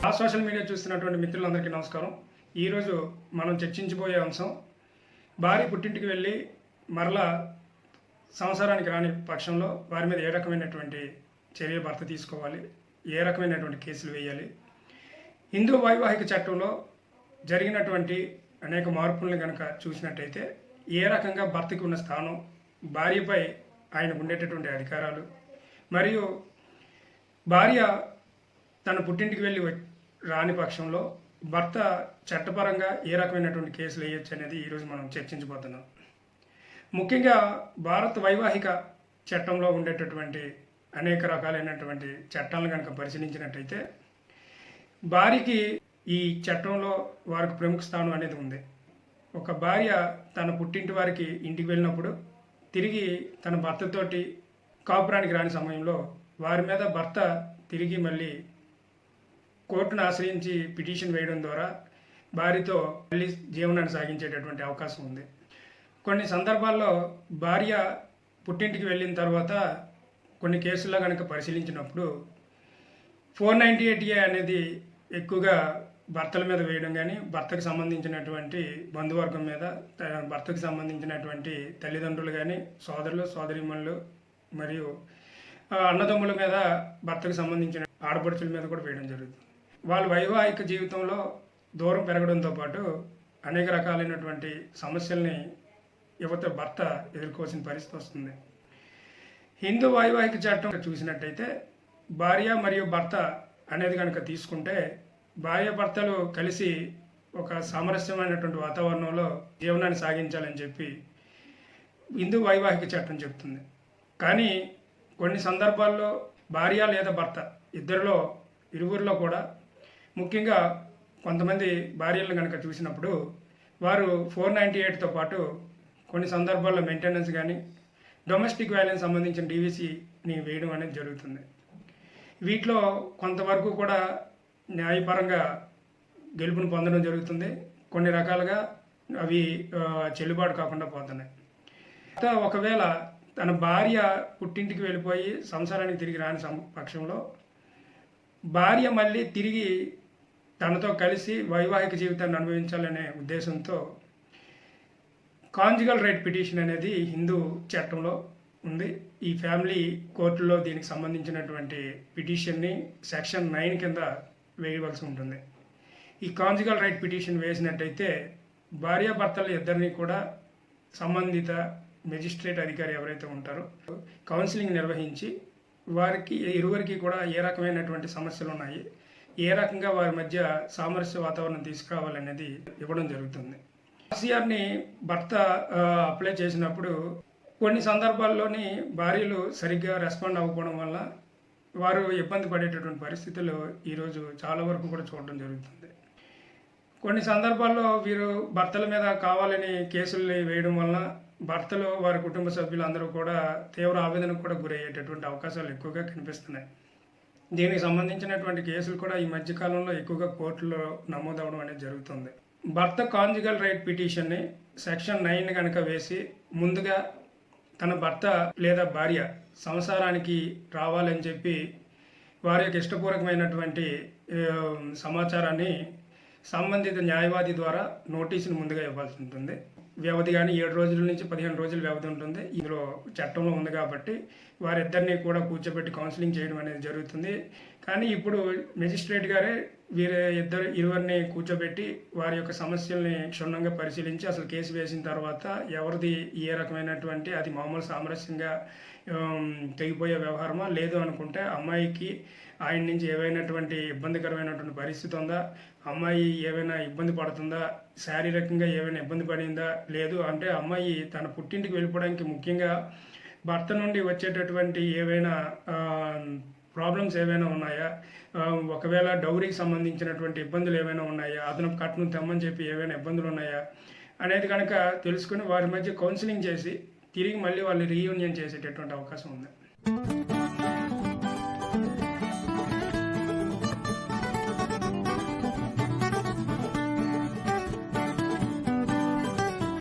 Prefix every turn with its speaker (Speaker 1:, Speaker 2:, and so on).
Speaker 1: ఆ social media చూస్తున్నటువంటి మిత్రులందరికీ నమస్కారం. ఈరోజు మనం చర్చించబోయే అంశం భార్య పుట్టింటికి వెళ్ళి మరలా సంసారానికి రాని పక్షంలో వారి మీద ఏ రకమైనటువంటి చర్య భర్త తీసుకోవాలి, ఏ రకమైనటువంటి కేసులు వేయాలి, హిందూ వైవాహిక చట్టంలో జరిగినటువంటి అనేక మార్పులను కనుక చూసినట్టయితే ఏ రకంగా భర్తకి ఉన్న స్థానం, భార్యపై ఆయనకు ఉండేటటువంటి అధికారాలు, మరియు భార్య తన పుట్టింటికి వెళ్ళి రాని పక్షంలో భర్త చట్టపరంగా ఏ రకమైనటువంటి కేసులు వేయొచ్చు అనేది ఈరోజు మనం చర్చించబోతున్నాం. ముఖ్యంగా భారత వైవాహిక చట్టంలో ఉండేటటువంటి అనేక రకాలైనటువంటి చట్టాలను కనుక పరిశీలించినట్టయితే భార్యకి ఈ చట్టంలో వారికి ప్రముఖ స్థానం అనేది ఉంది. ఒక భార్య తన పుట్టింటి వారికి ఇంటికి వెళ్ళినప్పుడు తిరిగి తన భర్తతోటి కాపురానికి రాని సమయంలో వారి మీద భర్త తిరిగి మళ్ళీ కోర్టును ఆశ్రయించి పిటిషన్ వేయడం ద్వారా భార్యతో మళ్ళీ జీవనాన్ని సాగించేటటువంటి అవకాశం ఉంది. కొన్ని సందర్భాల్లో భార్య పుట్టింటికి వెళ్ళిన తర్వాత కొన్ని కేసుల్లో కనుక పరిశీలించినప్పుడు 498A అనేది ఎక్కువగా భర్తల మీద వేయడం కానీ, భర్తకు సంబంధించినటువంటి బంధువర్గం మీద, భర్తకు సంబంధించినటువంటి తల్లిదండ్రులు కానీ, సోదరులు సోదరీమణులు మరియు అన్నదమ్ముల మీద, భర్తకు సంబంధించిన ఆడపడుచుల మీద కూడా వేయడం జరుగుతుంది. వాళ్ళ వైవాహిక జీవితంలో దూరం పెరగడంతో పాటు అనేక రకాలైనటువంటి సమస్యల్ని భర్త ఎదుర్కోవాల్సిన పరిస్థితి వస్తుంది. హిందూ వైవాహిక చట్టం చూసినట్టయితే భార్య మరియు భర్త అనేది కనుక తీసుకుంటే భార్య భర్తలు కలిసి ఒక సామరస్యమైనటువంటి వాతావరణంలో జీవనాన్ని సాగించాలని చెప్పి హిందూ వైవాహిక చట్టం చెప్తుంది. కానీ కొన్ని సందర్భాల్లో భార్య లేదా భర్త ఇరువురిలో కూడా ముఖ్యంగా కొంతమంది భార్యలను కనుక చూసినప్పుడు వారు 498తో పాటు కొన్ని సందర్భాల్లో మెయింటెనెన్స్ కానీ, డొమెస్టిక్ వైలెన్స్ సంబంధించిన DVCని వేయడం అనేది జరుగుతుంది. వీటిలో కొంతవరకు కూడా న్యాయపరంగా గెలుపును పొందడం జరుగుతుంది. కొన్ని రకాలుగా అవి చెల్లుబాటు కాకుండా పోతున్నాయి. ఒకవేళ తన భార్య పుట్టింటికి వెళ్ళిపోయి సంసారానికి తిరిగి రాని పక్షంలో భార్య మళ్ళీ తిరిగి తనతో కలిసి వైవాహిక జీవితాన్ని అనుభవించాలనే ఉద్దేశంతో కాంజుగల్ రైట్ పిటిషన్ అనేది హిందూ చట్టంలో ఉంది. ఈ ఫ్యామిలీ కోర్టులో దీనికి సంబంధించినటువంటి పిటిషన్ని సెక్షన్ 9 కింద వేయవలసి ఉంటుంది. ఈ కాంజుగల్ రైట్ పిటిషన్ వేసినట్టయితే భార్యాభర్తలు ఇద్దరిని కూడా సంబంధిత మెజిస్ట్రేట్ అధికారి ఎవరైతే ఉంటారో కౌన్సిలింగ్ నిర్వహించి వారికి ఇరువురికి కూడా ఏ రకమైనటువంటి సమస్యలు ఉన్నాయి, ఏ రకంగా వారి మధ్య సామరస్య వాతావరణం తీసుకురావాలనేది ఇవ్వడం జరుగుతుంది. RCRని భర్త అప్లై చేసినప్పుడు కొన్ని సందర్భాల్లోని భార్యలు సరిగ్గా రెస్పాండ్ అవ్వకపోవడం వల్ల వారు ఇబ్బంది పడేటటువంటి పరిస్థితులు ఈరోజు చాలా వరకు కూడా చూడడం జరుగుతుంది. కొన్ని సందర్భాల్లో వీరు భర్తల మీద కావాలని కేసులు వేయడం వల్ల భర్తలు వారి కుటుంబ సభ్యులు అందరూ కూడా తీవ్ర ఆవేదనకు కూడా గురయ్యేటటువంటి అవకాశాలు ఎక్కువగా కనిపిస్తున్నాయి. దీనికి సంబంధించినటువంటి కేసులు కూడా ఈ మధ్యకాలంలో ఎక్కువగా కోర్టులో నమోదవడం అనేది జరుగుతుంది. భర్త కాంజుగల్ రైట్ పిటిషన్ని సెక్షన్ 9 కనుక వేసి ముందుగా తన భర్త లేదా భార్య సంసారానికి రావాలని చెప్పి వారి యొక్క ఇష్టపూర్వకమైనటువంటి సమాచారాన్ని సంబంధిత న్యాయవాది ద్వారా నోటీసును ముందుగా ఇవ్వాల్సి ఉంటుంది. వ్యవధి కానీ 7 రోజుల నుంచి 15 రోజుల వ్యవధి ఉంటుంది. ఇందులో చట్టంలో ఉంది కాబట్టి వారిద్దరిని కూడా కూర్చోబెట్టి కౌన్సిలింగ్ చేయడం అనేది జరుగుతుంది. కానీ ఇప్పుడు మెజిస్ట్రేట్ గారే ఇరువురిని కూర్చోబెట్టి వారి యొక్క సమస్యల్ని క్షుణ్ణంగా పరిశీలించి అసలు కేసు వేసిన తర్వాత ఎవరిది ఏ రకమైనటువంటి అది మామూలు సామరస్యంగా తెగిపోయే వ్యవహారమా, లేదు అనుకుంటే అమ్మాయికి ఆయన నుంచి ఏవైనటువంటి ఇబ్బందికరమైనటువంటి పరిస్థితి ఉందా, అమ్మాయి ఏవైనా ఇబ్బంది పడుతుందా, శారీరకంగా ఏమైనా ఇబ్బంది పడిందా, లేదు అంటే అమ్మాయి తన పుట్టింటికి వెళ్ళిపోవడానికి ముఖ్యంగా భర్త నుండి వచ్చేటటువంటి ఏవైనా ప్రాబ్లమ్స్ ఏవైనా ఉన్నాయా, ఒకవేళ డౌరీకి సంబంధించినటువంటి ఇబ్బందులు ఏమైనా ఉన్నాయా, అదనపు కట్నం తెమ్మని చెప్పి ఏవైనా ఇబ్బందులు ఉన్నాయా అనేది కనుక తెలుసుకుని వారి మధ్య కౌన్సిలింగ్ చేసి తిరిగి మళ్ళీ వాళ్ళు రీయూనియన్ చేసేటటువంటి అవకాశం ఉంది.